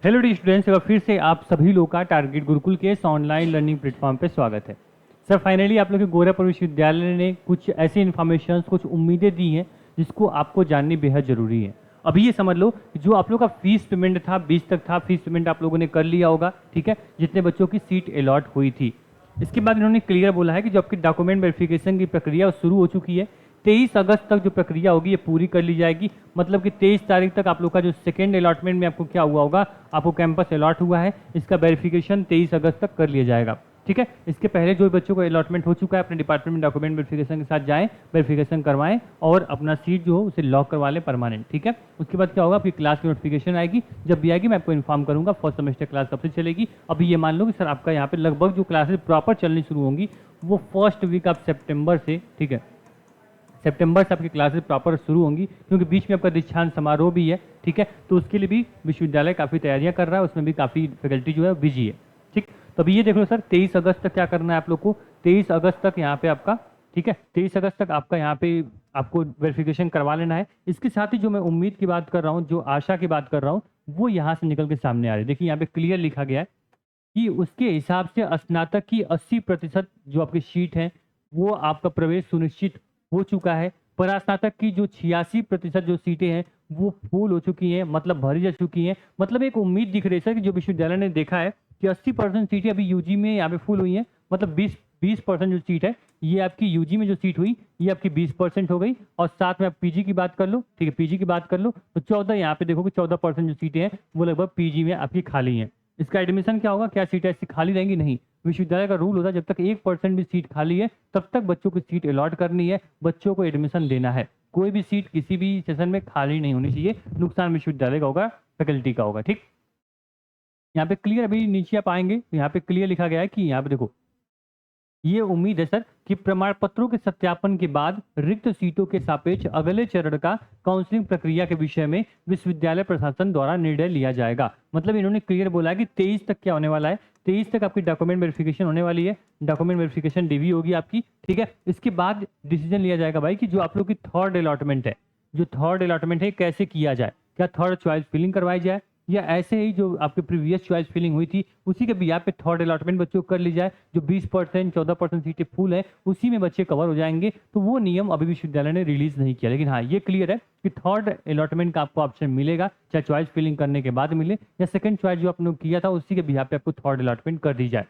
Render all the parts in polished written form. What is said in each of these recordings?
Hello D students, एक बार फिर से आप सभी लोग का टारगेट गुरुकुल के इस ऑनलाइन लर्निंग प्लेटफॉर्म पे स्वागत है। सर फाइनली आप लोग के गोरखपुर विश्वविद्यालय ने कुछ ऐसी इन्फॉर्मेशन, कुछ उम्मीदें दी हैं जिसको आपको जाननी बेहद ज़रूरी है। अभी ये समझ लो कि जो आप लोग का फीस पेमेंट था 20 तक था, फीस पेमेंट आप लोगों ने कर लिया होगा, ठीक है, जितने बच्चों की सीट अलॉट हुई थी। इसके बाद इन्होंने क्लियर बोला है कि जो आपकी डॉक्यूमेंट वेरिफिकेशन की प्रक्रिया वो शुरू हो चुकी है। 23 अगस्त तक जो प्रक्रिया होगी ये पूरी कर ली जाएगी। मतलब कि 23 तारीख तक आप लोग का जो सेकेंड अलॉटमेंट में आपको क्या हुआ होगा, आपको कैंपस अलॉट हुआ है, इसका वेरिफिकेशन 23 अगस्त तक कर लिया जाएगा। ठीक है, इसके पहले जो बच्चों को अलॉटमेंट हो चुका है अपने डिपार्टमेंट में डॉक्यूमेंट वेरिफिकेशन के साथ जाएं, वेरिफिकेशन करवाएं और अपना सीट जो हो उसे लॉक करवा लें परमानेंट। ठीक है, उसके बाद क्या होगा, आपकी क्लास की नोटिफिकेशन आएगी। जब भी आएगी मैं आपको इन्फॉर्म करूंगा फर्स्ट सेमेस्टर क्लास कब से चलेगी। अभी ये मान लो कि सर आपका यहाँ पे लगभग जो क्लासेस प्रॉपर चलनी शुरू होंगी वो फर्स्ट वीक ऑफ सितंबर से, ठीक है, सितंबर से आपकी क्लासेस प्रॉपर शुरू होंगी, क्योंकि बीच में आपका दीक्षांत समारोह भी है। ठीक है, तो उसके लिए भी विश्वविद्यालय काफ़ी तैयारियां कर रहा है, उसमें भी काफ़ी फैकल्टी जो है बिजी है। ठीक, तो अभी ये देख लो सर, 23 अगस्त तक क्या करना है आप लोग को। 23 अगस्त तक यहाँ पे आपका, ठीक है, 23 अगस्त तक आपका यहाँ पे आपको वेरिफिकेशन करवा लेना है। इसके साथ ही जो मैं उम्मीद की बात कर रहा हूँ, जो आशा की बात कर रहा हूँ, वो यहाँ से निकल के सामने आ रही है। देखिए यहाँ पे क्लियर लिखा गया है कि उसके हिसाब से स्नातक की 80% जो आपकी सीट है वो आपका प्रवेश सुनिश्चित हो चुका है। परास्नातक की जो 86% जो सीटें हैं वो फुल हो चुकी हैं, मतलब भरी जा चुकी हैं। मतलब एक उम्मीद दिख रही है सर कि जो विश्वविद्यालय ने देखा है कि 80% सीटें अभी यूजी में यहाँ पे फुल हुई हैं, मतलब 20% जो सीट है ये आपकी यूजी में जो सीट हुई ये आपकी 20% हो गई। और साथ में आप पीजी की बात कर लो, ठीक है, पीजी की बात कर लो तो 14, यहाँ पे देखो कि 14% जो सीटें हैं वो लगभग पीजी में आपकी खाली हैं। इसका एडमिशन क्या होगा, क्या सीटें ऐसी खाली रहेंगी? नहीं, विश्वविद्यालय का रूल होता है जब तक 1% भी सीट खाली है तब तक बच्चों को सीट अलॉट करनी है, बच्चों को एडमिशन देना है। कोई भी सीट किसी भी सेशन में खाली नहीं होनी चाहिए, नुकसान विश्वविद्यालय का होगा, फैकल्टी का होगा। ठीक, यहाँ पे क्लियर, अभी नीचे आप आएंगे तो यहाँ पे क्लियर लिखा गया है कि यहाँ पे देखो, ये उम्मीद है सर कि प्रमाण पत्रों के सत्यापन के बाद रिक्त सीटों के सापेक्ष अगले चरण का काउंसलिंग प्रक्रिया के विषय में विश्वविद्यालय प्रशासन द्वारा निर्णय लिया जाएगा। मतलब इन्होंने क्लियर बोला है कि 23 तक क्या होने वाला है, 23 तक आपकी डॉक्यूमेंट वेरिफिकेशन होने वाली है, डॉक्यूमेंट वेरिफिकेशन डीवी होगी आपकी। ठीक है, इसके बाद डिसीजन लिया जाएगा भाई कि जो आप लोग की थर्ड अलॉटमेंट है, जो थर्ड अलॉटमेंट है कैसे किया जाए, क्या थर्ड चॉइस फिलिंग करवाई जाए या ऐसे ही जो आपके प्रीवियस चॉइस फिलिंग हुई थी उसी के बिहार पे थर्ड अलॉटमेंट बच्चों को कर ली जाए। जो 20% 14% सीटें फुल है उसी में बच्चे कवर हो जाएंगे। तो वो नियम अभी विश्वविद्यालय ने रिलीज नहीं किया, लेकिन हाँ ये क्लियर है कि थर्ड अलॉटमेंट का आपको ऑप्शन मिलेगा, चाहे चॉइस फिलिंग करने के बाद मिले या सेकंड चॉइस जो आपने किया था उसी के बिहार पे आपको थर्ड अलॉटमेंट कर दी जाए।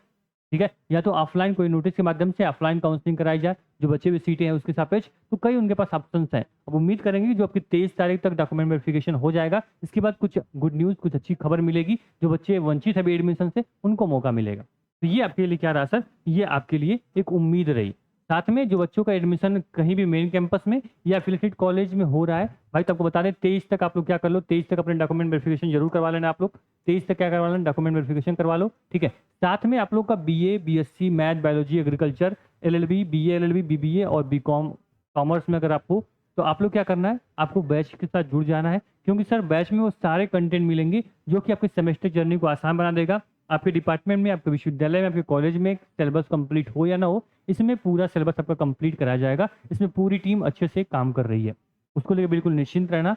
ठीक है, या तो ऑफलाइन कोई नोटिस के माध्यम से ऑफलाइन काउंसलिंग कराई जाए जो बचे हुए सीटें हैं उसके सापेक्ष। तो कई उनके पास ऑप्शन हैं। अब उम्मीद करेंगे कि जो आपकी 23 तारीख तक डॉक्यूमेंट वेरिफिकेशन हो जाएगा, इसके बाद कुछ गुड न्यूज, कुछ अच्छी खबर मिलेगी, जो बच्चे वंचित है एडमिशन से उनको मौका मिलेगा। तो ये आपके लिए क्या रहा सर, ये आपके लिए एक उम्मीद रही। साथ में जो बच्चों का एडमिशन कहीं भी मेन कैंपस में या एफिलिएटेड कॉलेज में हो रहा है, भाई तो आपको बता दें 23 तक आप लोग क्या कर लो, 23 तक अपने डॉक्यूमेंट वेरिफिकेशन जरूर करवा लेना। आप लोग 23 तक क्या करवा लेना, डॉक्यूमेंट वेरिफिकेशन करवा लो। ठीक है, साथ में आप लोग का BA, BSc, math, biology, agriculture, LLB, BA, LLB, BBA और बीकॉम कॉमर्स में अगर आपको, तो आप लोग क्या करना है, आपको बैच के साथ जुड़ जाना है। क्योंकि सर बैच में वो सारे कंटेंट मिलेंगे जो कि आपके सेमेस्टर जर्नी को आसान बना देगा। आपके डिपार्टमेंट में, आपके विश्वविद्यालय में, आपके कॉलेज में सिलेबस कंप्लीट हो या ना हो, इसमें पूरा सिलेबस आपका कंप्लीट कराया जाएगा। इसमें पूरी टीम अच्छे से काम कर रही है, उसको लेकर बिल्कुल निश्चिंत रहना।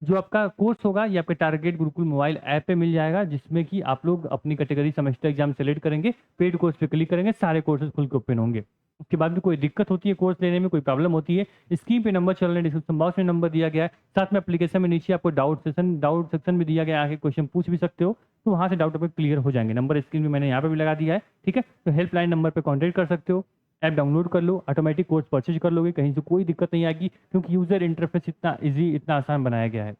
जो आपका कोर्स होगा ये आपके टारगेट गुरुकुल मोबाइल ऐप पे मिल जाएगा, जिसमें कि आप लोग अपनी कैटेगरी सेमेस्टर एग्जाम सेलेक्ट करेंगे, पेड कोर्स पे क्लिक करेंगे, सारे कोर्सेज खुल के ओपन होंगे। उसके बाद भी कोई दिक्कत होती है कोर्स लेने में, कोई प्रॉब्लम होती है, स्क्रीन पे नंबर चल रहे हैं, डिस्क्रिप्शन बॉक्स में नंबर दिया गया है, साथ में एप्लीकेशन में नीचे आपको डाउट सेक्शन भी दिया गया है, आगे क्वेश्चन पूछ भी सकते हो, तो वहां से डाउट आपके क्लियर हो जाएंगे। नंबर स्क्रीन में मैंने यहाँ पे भी लगा दिया है। ठीक है, तो हेल्पलाइन नंबर पे कॉन्टेक्ट कर सकते हो, ऐप डाउनलोड कर लो, ऑटोमेटिक कोर्स परचेज कर लोगे, कहीं से कोई दिक्कत नहीं आएगी, क्योंकि यूजर इंटरफेस इतना इजी, इतना आसान बनाया गया है।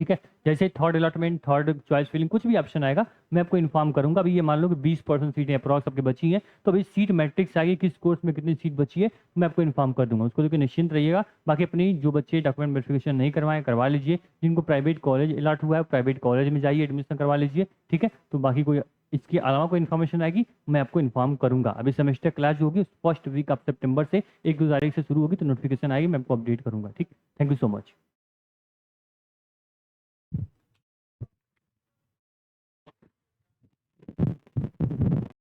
ठीक है, जैसे third allotment, third choice filling, कुछ भी ऑप्शन आएगा मैं आपको इन्फॉर्म करूंगा। अभी ये मान लो कि 20% सीटें अप्रॉक्स आपकी बची हैं, तो अभी सीट मैट्रिक्स आएगी किस कोर्स में कितनी सीट बची है मैं आपको इन्फॉर्म कर दूंगा, उसको लेकर निश्चिंत रहिएगा। बाकी अपनी जो बच्चे डॉक्यूमेंट वेरिफिकेशन नहीं करवाएं करवा लीजिए, जिनको प्राइवेट कॉलेज अलॉट हुआ है प्राइवेट कॉलेज में जाइए एडमिशन करवा लीजिए। ठीक है, तो बाकी कोई इसके अलावा कोई इन्फॉर्मेशन आएगी मैं आपको इन्फॉर्म करूंगा। अभी सेमेस्टर क्लास जो होगी फर्स्ट वीक ऑफ सितंबर से 1-2 तारीख से शुरू होगी, तो नोटिफिकेशन आएगी मैं आपको अपडेट करूंगा। ठीक, थैंक यू सो मच।